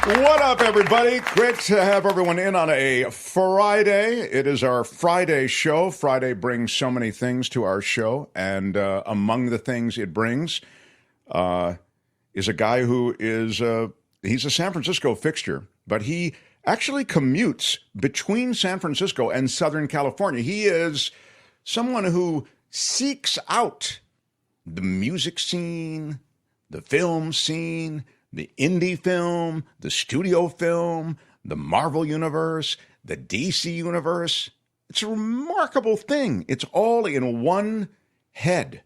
What up, everybody? Great to have everyone in on a Friday. It is our Friday show. Friday brings so many things to our show, and among the things it brings is a guy who is he's a San Francisco fixture, but he actually commutes between San Francisco and Southern California. He is someone who seeks out the music scene, the film scene, the indie film, the studio film, the Marvel universe, the DC universe. It's a remarkable thing. It's all in one head.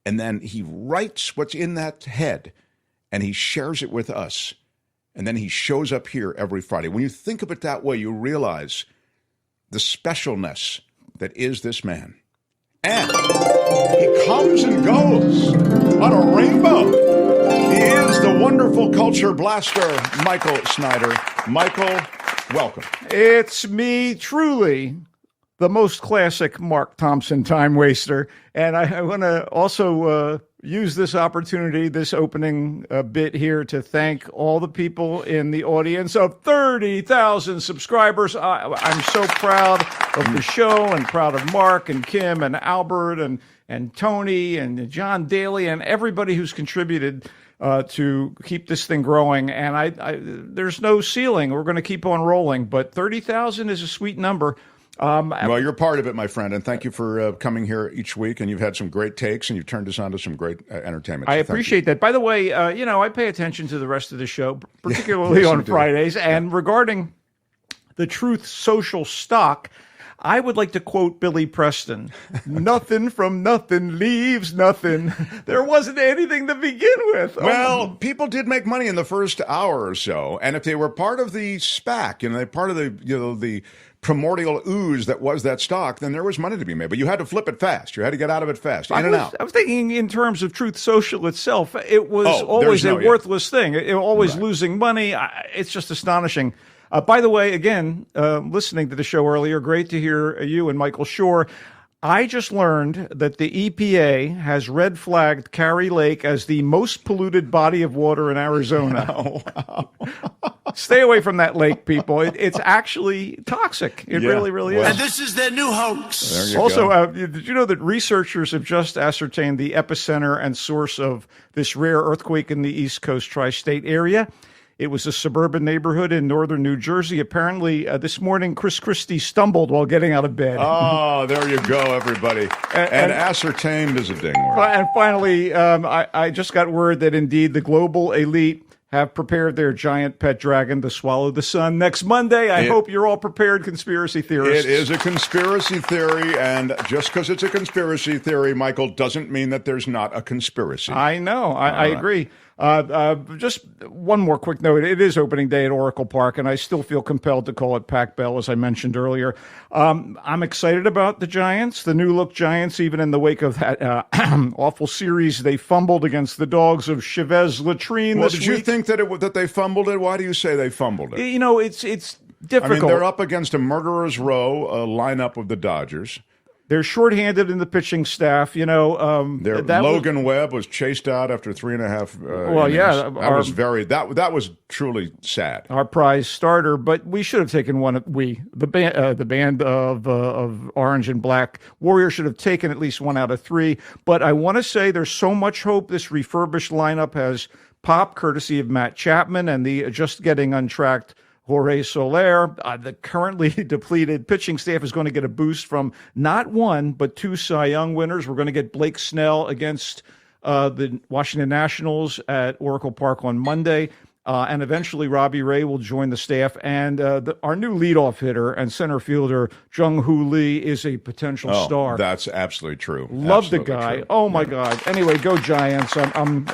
And then he writes what's in that head, and he shares it with us. And then he shows up here every Friday. When you think of it that way, you realize the specialness that is this man. And he comes and goes on a rainbow. He is the wonderful culture blaster, Michael Snyder. Michael, welcome. It's me, truly, the most classic Mark Thompson time waster. And I want to also use this opportunity, this opening bit here, to thank all the people in the audience of 30,000 subscribers. I'm so proud of the show and proud of Mark and Kim and Albert and Tony and John Daly and everybody who's contributed to keep this thing growing. And there's no ceiling. We're going to keep on rolling. But 30,000 is a sweet number. Well, you're part of it, my friend, and thank you for coming here each week. And you've had some great takes, and you've turned us on to some great entertainment. I appreciate that. By the way, I pay attention to the rest of the show, particularly on Fridays. And regarding the Truth Social stock, I would like to quote Billy Preston. Nothing from nothing leaves nothing. There wasn't anything to begin with. Well, people did make money in the first hour or so, and if they were part of the SPAC, they're part of the primordial ooze that was that stock, then there was money to be made. But you had to flip it fast. You had to get out of it fast, in and out. I was thinking in terms of Truth Social itself, it was always a worthless thing. It always losing money. It's just astonishing. By the way, again, listening to the show earlier, great to hear you and Michael Shore. I just learned that the EPA has red flagged Carrie Lake as the most polluted body of water in Arizona. Oh, wow. Stay away from that lake, people. It's actually toxic. It really is. And this is their new hoax. There you Also, go. did you know that researchers have just ascertained the epicenter and source of this rare earthquake in the East Coast tri-state area? It was a suburban neighborhood in northern New Jersey. Apparently, this morning, Chris Christie stumbled while getting out of bed. Oh, there you go, everybody. And ascertained is a ding word. And finally, I just got word that indeed the global elite have prepared their giant pet dragon to swallow the sun next Monday. I hope you're all prepared, conspiracy theorists. It is a conspiracy theory, and just because it's a conspiracy theory, Michael, doesn't mean that there's not a conspiracy. I know. I agree. Just one more quick note. It is opening day at Oracle Park, and I still feel compelled to call it Pac Bell, as I mentioned earlier. I'm excited about the Giants, the new look Giants, even in the wake of that awful series they fumbled against the Dogs of Chavez Latrine this week. Did you think that they fumbled it? Why do you say they fumbled it? You know, it's difficult. I mean, they're up against a murderer's row lineup of the Dodgers. They're shorthanded in the pitching staff. Logan Webb was chased out after 3.5 innings. That was truly sad. Our prize starter, but we should have taken one. The band of Orange and Black Warriors should have taken at least 1 out of 3. But I want to say there's so much hope. This refurbished lineup has popped, courtesy of Matt Chapman and the just getting untracked Jorge Soler. The currently depleted pitching staff is going to get a boost from not 1, but 2 Cy Young winners. We're going to get Blake Snell against the Washington Nationals at Oracle Park on Monday. And eventually Robbie Ray will join the staff. And our new leadoff hitter and center fielder, Jung-Hoo Lee, is a potential star. That's absolutely true. Love the guy. True. Oh, my God. Anyway, go Giants. I'm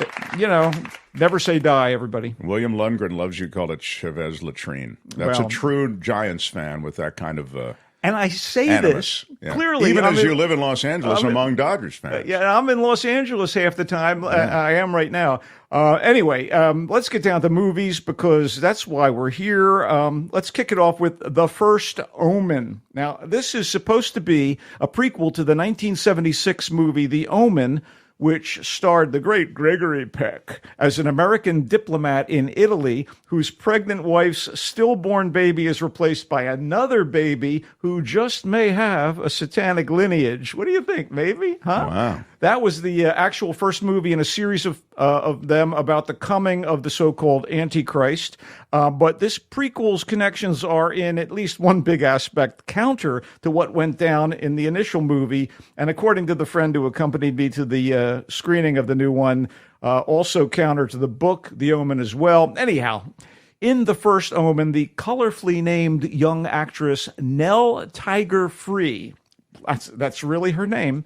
never say die, everybody. William Lundgren loves you called it Chavez Latrine. That's a true Giants fan with that kind of and I say animus. This clearly. Even as you live in Los Angeles among Dodgers fans. Yeah, I'm in Los Angeles half the time. I am right now. Anyway, let's get down to movies because that's why we're here. Let's kick it off with The First Omen. Now, this is supposed to be a prequel to the 1976 movie The Omen, which starred the great Gregory Peck as an American diplomat in Italy whose pregnant wife's stillborn baby is replaced by another baby who just may have a satanic lineage. What do you think? Maybe? Huh? Wow. That was the actual first movie in a series of them about the coming of the so-called Antichrist. But this prequel's connections are in at least one big aspect counter to what went down in the initial movie. And according to the friend who accompanied me to the screening of the new one, also counter to the book, The Omen, as well. Anyhow, in The First Omen, the colorfully named young actress Nell Tiger Free, that's really her name,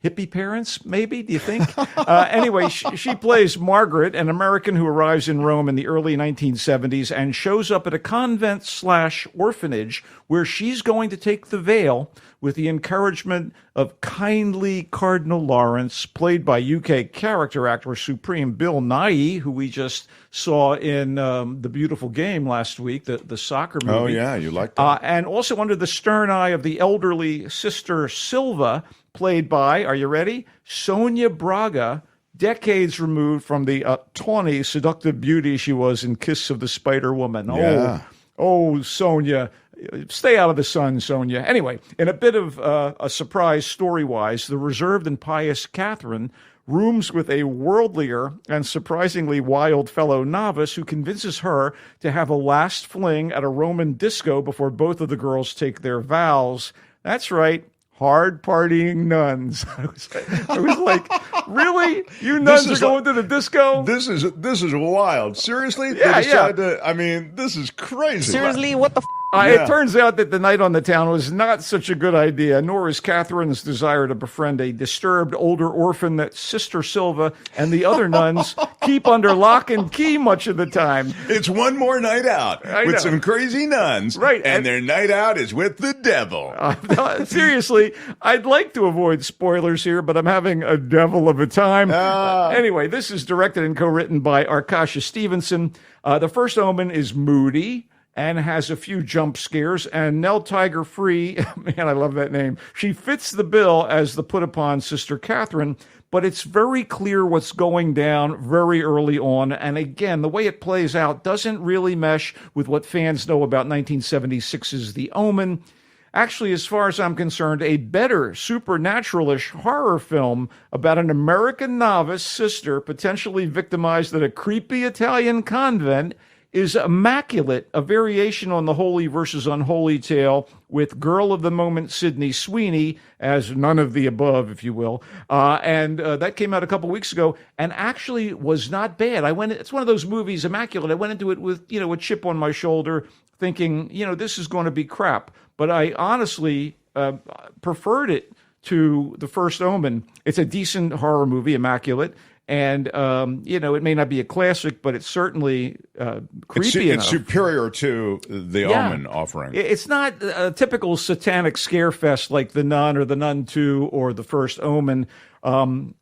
hippie parents, maybe? Do you think? Anyway, she plays Margaret, an American who arrives in Rome in the early 1970s and shows up at a convent/orphanage where she's going to take the veil with the encouragement of kindly Cardinal Lawrence, played by UK character actor Supreme Bill Nighy, who we just saw in The Beautiful Game last week, the soccer movie. Oh, yeah, you like that. And also under the stern eye of the elderly Sister Silva, played by, are you ready? Sonia Braga, decades removed from the tawny, seductive beauty she was in Kiss of the Spider Woman. Yeah. Oh, Sonia. Stay out of the sun, Sonia. Anyway, in a bit of a surprise story-wise, the reserved and pious Catherine rooms with a worldlier and surprisingly wild fellow novice who convinces her to have a last fling at a Roman disco before both of the girls take their vows. That's right. Hard partying nuns. I was like, really? You nuns are going to the disco? This is wild. Seriously? Yeah, They decide to, I mean, this is crazy. Seriously, what the It turns out that the night on the town was not such a good idea, nor is Catherine's desire to befriend a disturbed older orphan that Sister Silva and the other nuns keep under lock and key much of the time. It's one more night out with some crazy nuns. Right. And their night out is with the devil. Seriously, I'd like to avoid spoilers here, but I'm having a devil of a time. Anyway, this is directed and co-written by Arkasha Stevenson. The First Omen is moody and has a few jump scares, and Nell Tiger Free, man, I love that name. She fits the bill as the put-upon Sister Catherine, but it's very clear what's going down very early on, and again, the way it plays out doesn't really mesh with what fans know about 1976's The Omen. Actually, as far as I'm concerned, a better supernatural-ish horror film about an American novice sister potentially victimized at a creepy Italian convent is Immaculate, a variation on the holy versus unholy tale with girl of the moment Sydney Sweeney as none of the above, if you will. And that came out a couple weeks ago and actually was not bad. It's one of those movies, Immaculate. I went into it with, a chip on my shoulder thinking, this is going to be crap. But I honestly preferred it to The First Omen. It's a decent horror movie, Immaculate. And, it may not be a classic, but it's certainly creepy enough. It's superior to the Omen offering. It's not a typical satanic scare fest like The Nun or The Nun 2 or The First Omen. And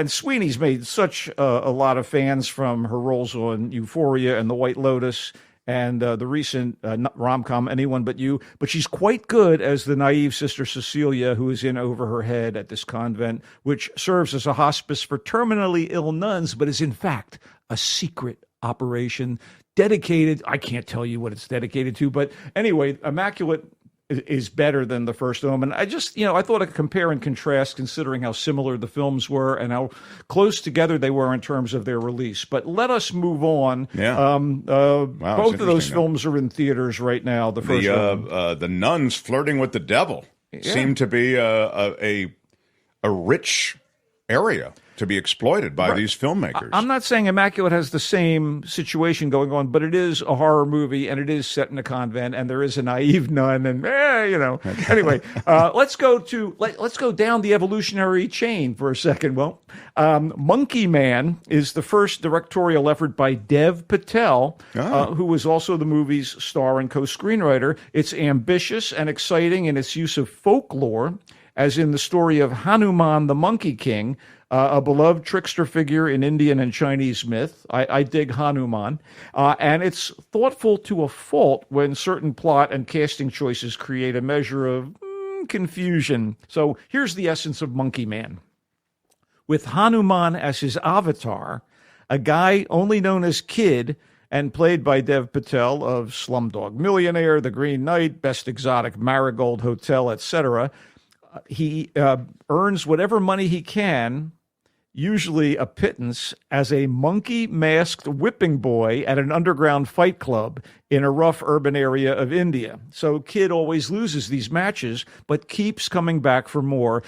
Sweeney's made such a lot of fans from her roles on Euphoria and The White Lotus and the recent rom-com Anyone But You. But she's quite good as the naive Sister Cecilia, who is in over her head at this convent, which serves as a hospice for terminally ill nuns, but is in fact a secret operation dedicated. I can't tell you what it's dedicated to, but anyway, Immaculate is better than The First Omen. I just, I thought I'd compare and contrast considering how similar the films were and how close together they were in terms of their release. But let us move on. Yeah. Both of those films are in theaters right now. The first one. The nuns flirting with the devil seemed to be a rich area to be exploited by these filmmakers. I'm not saying Immaculate has the same situation going on, but it is a horror movie, and it is set in a convent, and there is a naive nun, and Anyway, let's go down the evolutionary chain for a second. Well, Monkey Man is the first directorial effort by Dev Patel, who was also the movie's star and co-screenwriter. It's ambitious and exciting in its use of folklore, as in the story of Hanuman the Monkey King, a beloved trickster figure in Indian and Chinese myth. I dig Hanuman. And it's thoughtful to a fault when certain plot and casting choices create a measure of confusion. So here's the essence of Monkey Man. with Hanuman as his avatar, a guy only known as Kid and played by Dev Patel of Slumdog Millionaire, The Green Knight, Best Exotic Marigold Hotel, etc. He earns whatever money he can, usually a pittance, as a monkey-masked whipping boy at an underground fight club in a rough urban area of India. So Kid always loses these matches, but keeps coming back for more,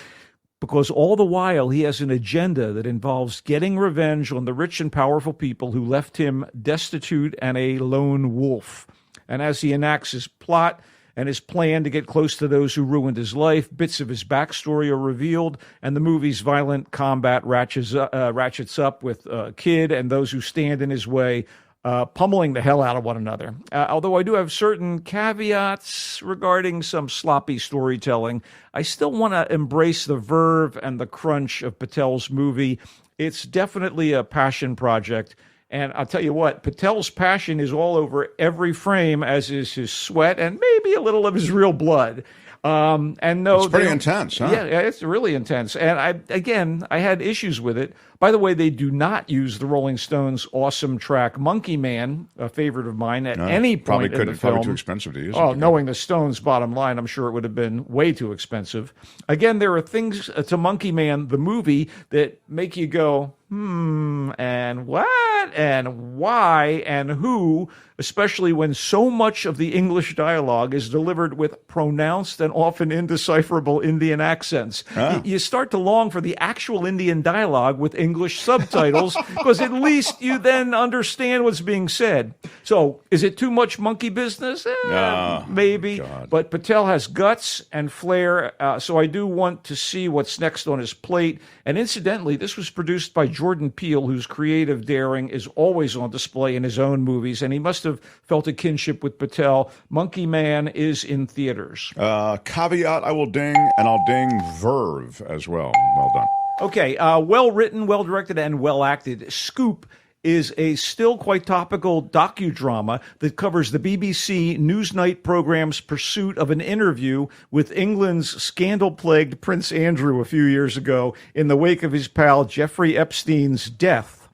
because all the while he has an agenda that involves getting revenge on the rich and powerful people who left him destitute and a lone wolf. And as he enacts his plot and his plan to get close to those who ruined his life, bits of his backstory are revealed, and the movie's violent combat ratchets up with Kid and those who stand in his way, pummeling the hell out of one another. Although I do have certain caveats regarding some sloppy storytelling, I still want to embrace the verve and the crunch of Patel's movie. It's definitely a passion project. And I'll tell you what, Patel's passion is all over every frame, as is his sweat and maybe a little of his real blood. And no, it's pretty intense, huh? Yeah, it's really intense. And I had issues with it. By the way, they do not use the Rolling Stones' awesome track "Monkey Man," a favorite of mine, at any point in the film. Probably too expensive to use. Oh, knowing the Stones' bottom line, I'm sure it would have been way too expensive. Again, there are things to Monkey Man, the movie, that make you go, and what, and why, and who, especially when so much of the English dialogue is delivered with pronounced and often indecipherable Indian accents. You start to long for the actual Indian dialogue with English subtitles, because at least you then understand what's being said. So, is it too much monkey business? Maybe. God. But Patel has guts and flair, so I do want to see what's next on his plate. And incidentally, this was produced by Jordan Peele, whose creative daring is always on display in his own movies, and he must have felt a kinship with Patel. Monkey Man is in theaters. Caveat I will ding, and I'll ding verve as well. Well done. Okay, well-written, well-directed, and well-acted. Scoop is a still quite topical docudrama that covers the BBC Newsnight program's pursuit of an interview with England's scandal-plagued Prince Andrew a few years ago in the wake of his pal Jeffrey Epstein's death.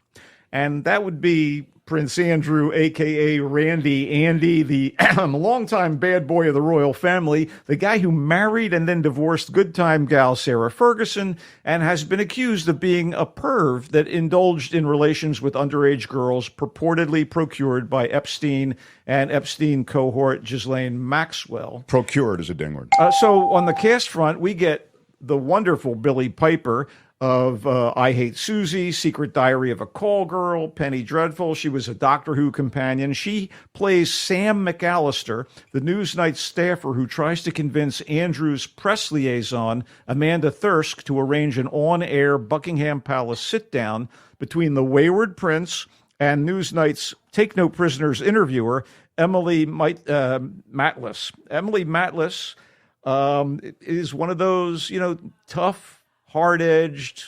And that would be Prince Andrew, a.k.a. Randy Andy, the longtime bad boy of the royal family, the guy who married and then divorced good-time gal Sarah Ferguson, and has been accused of being a perv that indulged in relations with underage girls purportedly procured by Epstein and Epstein cohort Ghislaine Maxwell. Procured is a ding word. So on the cast front, we get the wonderful Billie Piper of I Hate Susie, Secret Diary of a Call Girl, Penny Dreadful. She was a Doctor Who companion. She plays Sam McAllister, the Newsnight staffer who tries to convince Andrew's press liaison, Amanda Thirsk, to arrange an on-air Buckingham Palace sit-down between the wayward prince and Newsnight's Take No Prisoners interviewer, Emily Matliss. Emily Matliss is one of those, tough, hard-edged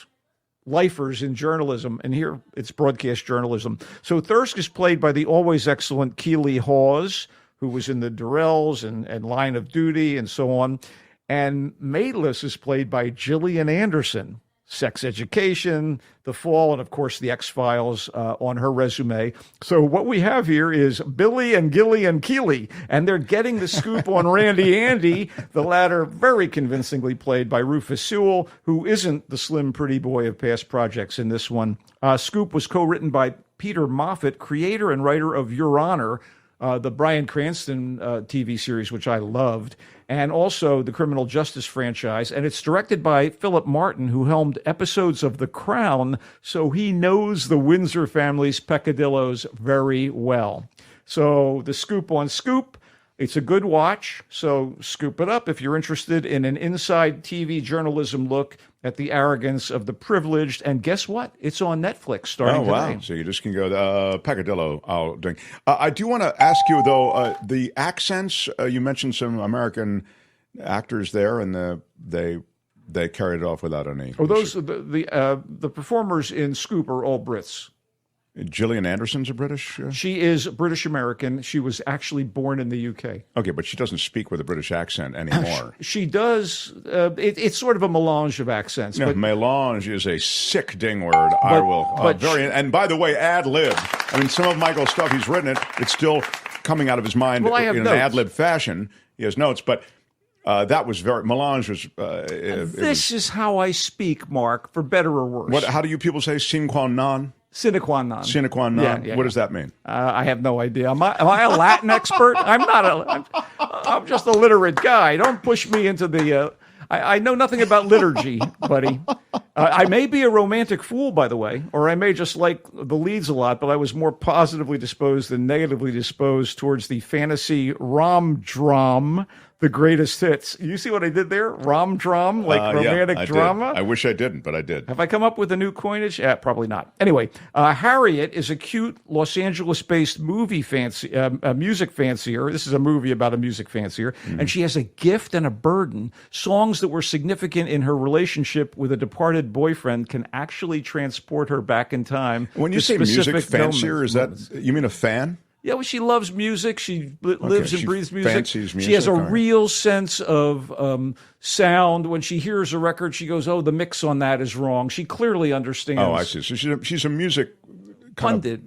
lifers in journalism, and here it's broadcast journalism. So Thirsk is played by the always excellent Keely Hawes, who was in the Durrells and Line of Duty and so on. And Matliss is played by Gillian Anderson, Sex Education, The Fall, and of course the X-Files on her resume. So what we have here is Billy and Gilly and Keely, and they're getting the scoop on Randy Andy, the latter very convincingly played by Rufus Sewell, who isn't the slim pretty boy of past projects in this one. Scoop was co-written by Peter Moffat, creator and writer of Your Honor, the Bryan Cranston TV series, which I loved, and also the Criminal Justice franchise. And it's directed by Philip Martin, who helmed episodes of The Crown, so he knows the Windsor family's peccadillos very well. So the scoop on Scoop, it's a good watch, so scoop it up if you're interested in an inside TV journalism look at the arrogance of the privileged. And guess what? It's on Netflix starting today. Wow. So you just can go, Peccadillo, I'll ding. I do want to ask you, though, the accents, you mentioned some American actors there, and they carried it off without any. Oh, those the performers in Scoop are all Brits. Gillian Anderson's a British? She is British American. She was actually born in the UK. Okay, but she doesn't speak with a British accent anymore. She does. It's sort of a melange of accents. No, but melange is a sick ding word. I will. And by the way, ad lib. I mean, some of Michael's stuff, he's written it. It's still coming out of his mind I have in notes. an ad lib fashion. He has notes, but that was melange was. This is how I speak, Mark, for better or worse. How do you people say sine qua non? Sine qua non. Sine qua non. Yeah, what does that mean? I have no idea. Am I a Latin expert? I'm not. I'm just a literate guy. Don't push me into the. I know nothing about liturgy, buddy. I may be a romantic fool, by the way, or I may just like the leads a lot, but I was more positively disposed than negatively disposed towards the fantasy rom-dram, the greatest hits. You see what I did there? Rom-dram, like romantic drama? I wish I didn't, but I did. Have I come up with a new coinage? Probably not. Anyway, Harriet is a cute Los Angeles-based music fancier. This is a movie about a music fancier. And she has a gift and a burden. Songs that were significant in her relationship with a departed boyfriend can actually transport her back in time. When you say music fancier, is that, you mean a fan? Yeah, well, she loves music. She lives and breathes music. Fancies music. She has a real sense of sound. When she hears a record, she goes, "Oh, the mix on that is wrong." She clearly understands. Oh, I see. So she's a music pundit.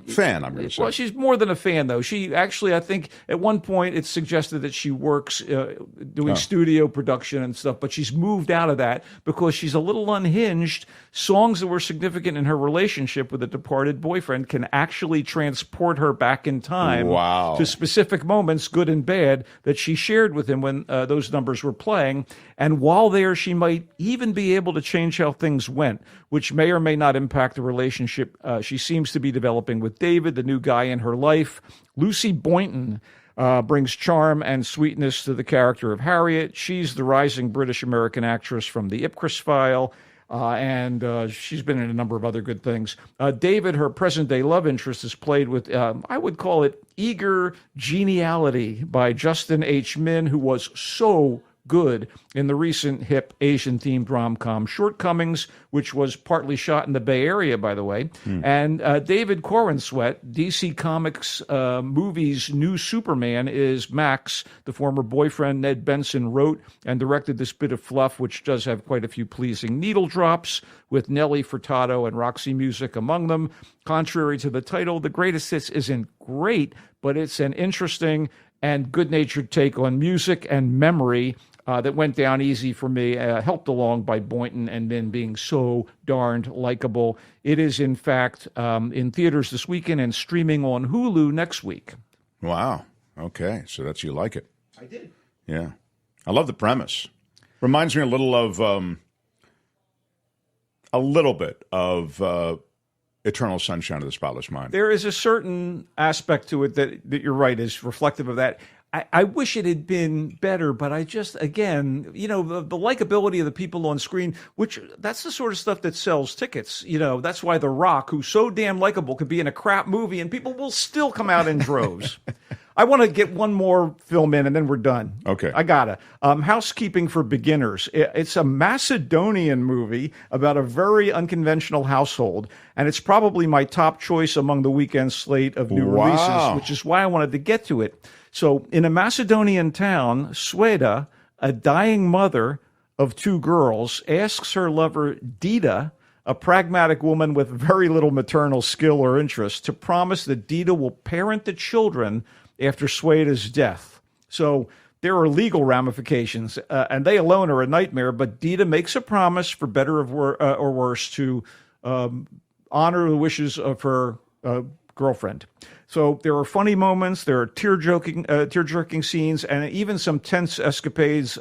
Fan, I'm going to say. Well, she's more than a fan, though. She actually, I think, at one point, it's suggested that she works doing studio production and stuff, but she's moved out of that because she's a little unhinged. Songs that were significant in her relationship with a departed boyfriend can actually transport her back in time to specific moments, good and bad, that she shared with him when those numbers were playing. And while there, she might even be able to change how things went, which may or may not impact the relationship she seems to be developing with David, the new guy in her life. Lucy Boynton brings charm and sweetness to the character of Harriet. She's the rising British-American actress from The Ipcress File, and she's been in a number of other good things. David, her present-day love interest, is played with, I would call it, eager geniality by Justin H. Min, who was so good in the recent hip Asian-themed rom-com Shortcomings, which was partly shot in the Bay Area, by the way. And David Corenswet, DC Comics movies' new Superman, is Max, the former boyfriend Ned Benson wrote and directed this bit of fluff, which does have quite a few pleasing needle drops, with Nelly Furtado and Roxy Music among them. Contrary to the title, The Greatest Hits isn't great, but it's an interesting and good-natured take on music and memory that went down easy for me, helped along by Boynton and Min being so darned likable. It is, in fact, in theaters this weekend and streaming on Hulu next week. Wow. Okay. So that's you like it. I did. Yeah. I love the premise. Reminds me a little bit of Eternal Sunshine of the Spotless Mind. There is a certain aspect to it that you're right is reflective of that. I wish it had been better, but I just, again, the likability of the people on screen, which that's the sort of stuff that sells tickets. That's why The Rock, who's so damn likable, could be in a crap movie and people will still come out in droves. I want to get one more film in and then we're done. Okay. I gotta. Housekeeping for Beginners. It's a Macedonian movie about a very unconventional household, and it's probably my top choice among the weekend slate of new releases, which is why I wanted to get to it. So in a Macedonian town, Sweda, a dying mother of two girls, asks her lover, Dita, a pragmatic woman with very little maternal skill or interest, to promise that Dita will parent the children after Sweda's death. So there are legal ramifications, and they alone are a nightmare, but Dita makes a promise, for better or worse, to honor the wishes of her girlfriend. So there are funny moments, there are tear-jerking scenes, and even some tense escapades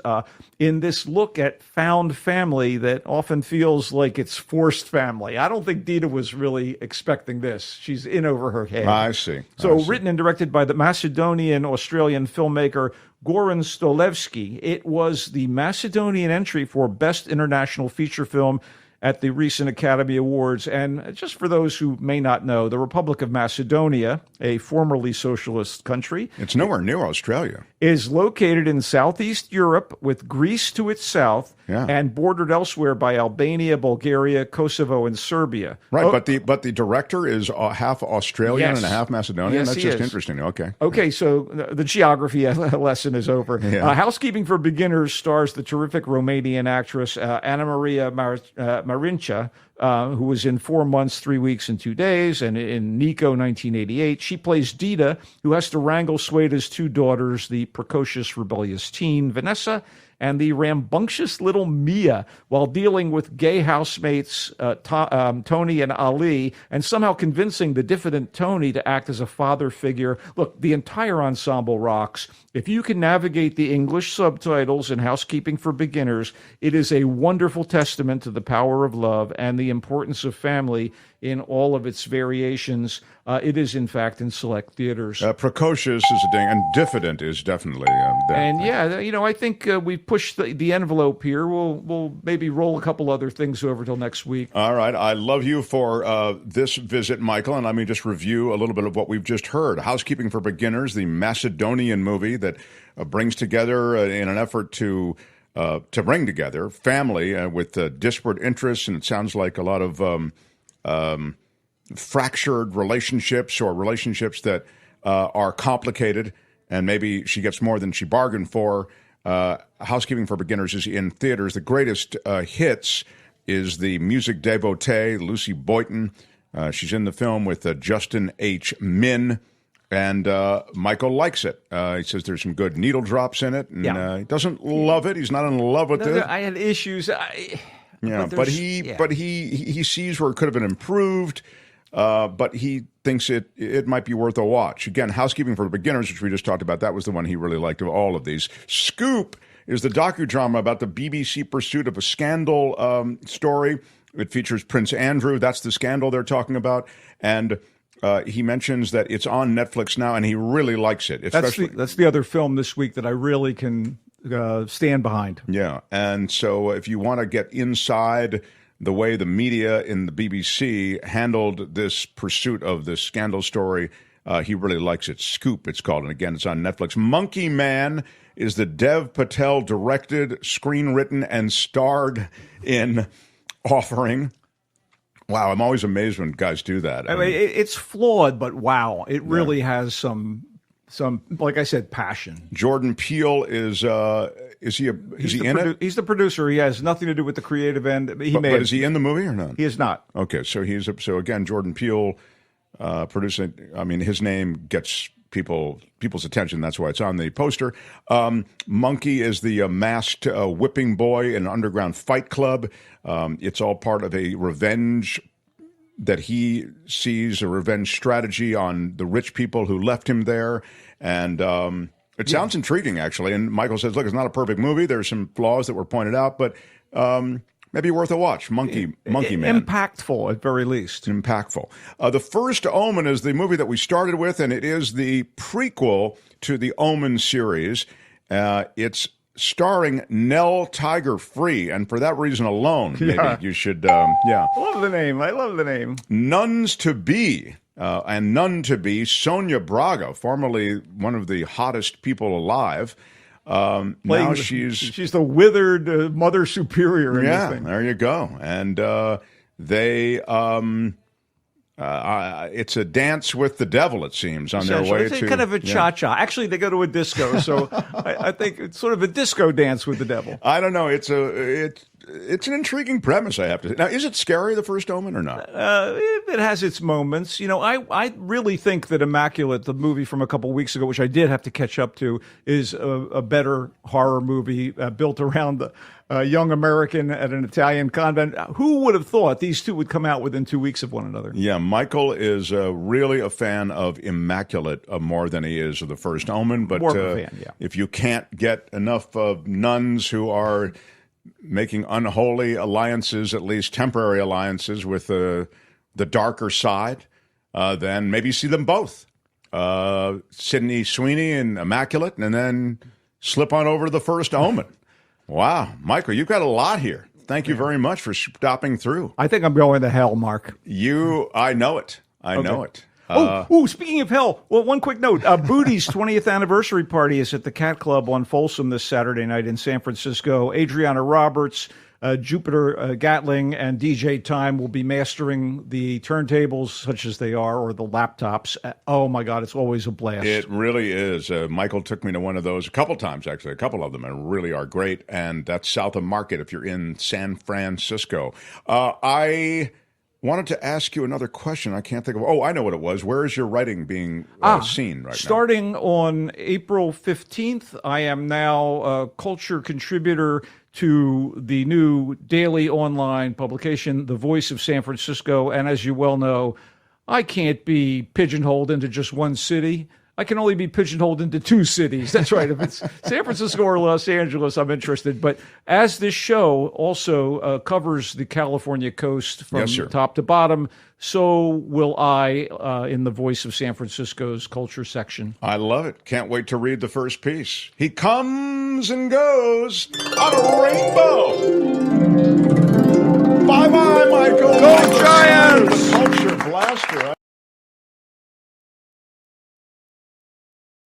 in this look at found family that often feels like it's forced family. I don't think Dita was really expecting this. She's in over her head. I see. Written and directed by the Macedonian-Australian filmmaker Goran Stolevski, it was the Macedonian entry for Best International Feature Film at the recent Academy Awards. And just for those who may not know, the Republic of Macedonia, a formerly socialist country, it's nowhere near Australia, is located in Southeast Europe with Greece to its south and bordered elsewhere by Albania, Bulgaria, Kosovo, and Serbia. Right, but the director is half Australian and half Macedonian. Yes, That's just interesting. Okay. Okay, so the geography lesson is over. Yeah. Housekeeping for Beginners stars the terrific Romanian actress Anna Maria Marincea, who was in 4 months, 3 weeks, and 2 days, and in Nico 1988. She plays Dita, who has to wrangle Sueda's 2 daughters, the precocious, rebellious teen Vanessa and the rambunctious little Mia, while dealing with gay housemates Tony and Ali, and somehow convincing the diffident Tony to act as a father figure. Look, the entire ensemble rocks. If you can navigate the English subtitles in Housekeeping for Beginners, it is a wonderful testament to the power of love and the importance of family in all of its variations. It is, in fact, in select theaters. Precocious is a thing, and diffident is definitely there. And I think we've pushed the envelope here. We'll maybe roll a couple other things over till next week. All right. I love you for this visit, Michael, and let me just review a little bit of what we've just heard. Housekeeping for Beginners, the Macedonian movie that brings together in an effort to bring together family with disparate interests, and it sounds like a lot of fractured relationships or relationships that are complicated, and maybe she gets more than she bargained for. Housekeeping for Beginners is in theaters. The greatest hits is the music devotee, Lucy Boynton. She's in the film with Justin H. Min, and Michael likes it. He says there's some good needle drops in it, and he doesn't love it. He's not in love with it. I had issues. But he sees where it could have been improved. But he thinks it might be worth a watch. Again, Housekeeping for Beginners, which we just talked about, that was the one he really liked of all of these. Scoop is the docudrama about the BBC pursuit of a scandal story. It features Prince Andrew. That's the scandal they're talking about. And he mentions that it's on Netflix now, and he really likes it. That's the other film this week that I really can stand behind. Yeah, and so if you want to get inside the way the media in the BBC handled this pursuit of this scandal story, he really likes it. Scoop, it's called, and again, it's on Netflix. Monkey Man is the Dev Patel directed, screenwritten, and starred in offering. Wow, I'm always amazed when guys do that. I mean, it's flawed, but wow, it really has some, like I said, passion. Jordan Peele is he in it? He's the producer. He has nothing to do with the creative end. But is he in the movie or not? He is not. Okay, so again, Jordan Peele producing. I mean, his name gets people's attention. That's why it's on the poster. Monkey is the masked whipping boy in an underground fight club. It's all part of a revenge that he sees, a revenge strategy on the rich people who left him there. And it sounds intriguing, actually. And Michael says, look, it's not a perfect movie. There's some flaws that were pointed out, but maybe worth a watch. Monkey Man. Impactful, at very least. Impactful. The First Omen is the movie that we started with, and it is the prequel to the Omen series. It's starring Nell Tiger Free, and for that reason alone, maybe you should, I love the name. Nuns to Be, and Nun to Be, Sonia Braga, formerly one of the hottest people alive. Now she's the withered Mother Superior in this thing. There you go. And it's a dance with the devil, it seems, on their way it's to... kind of a cha-cha. Actually, they go to a disco, so I think it's sort of a disco dance with the devil. I don't know. It's an intriguing premise, I have to say. Now, is it scary, The First Omen, or not? It has its moments. You know, I really think that Immaculate, the movie from a couple weeks ago, which I did have to catch up to, is a better horror movie built around a young American at an Italian convent. Who would have thought these two would come out within 2 weeks of one another? Yeah, Michael is really a fan of Immaculate more than he is of The First Omen. But more of a fan, yeah. If you can't get enough of nuns who are making unholy alliances, at least temporary alliances, with the darker side, then maybe see them both. Sydney Sweeney and Immaculate, and then slip on over to The First Omen. Wow. Michael, you've got a lot here. Thank you very much for stopping through. I think I'm going to hell, Mark. I know it. I know it. Speaking of hell, well, one quick note. Booty's 20th anniversary party is at the Cat Club on Folsom this Saturday night in San Francisco. Adriana Roberts, Jupiter Gatling, and DJ Time will be mastering the turntables, such as they are, or the laptops. Oh, my God, it's always a blast. It really is. Michael took me to one of those a couple times, actually, a couple of them, and really are great. And that's south of Market if you're in San Francisco. I wanted to ask you another question. I can't think of. Oh, I know what it was. Where is your writing being seen right now? Starting on April 15th, I am now a culture contributor to the new daily online publication, The Voice of San Francisco. And as you well know, I can't be pigeonholed into just one city. I can only be pigeonholed into two cities. That's right. If it's San Francisco or Los Angeles, I'm interested. But as this show also covers the California coast from top to bottom, so will I in the Voice of San Francisco's culture section. I love it. Can't wait to read the first piece. He comes and goes on a rainbow. Bye-bye, Michael. Go Giants! The culture blaster.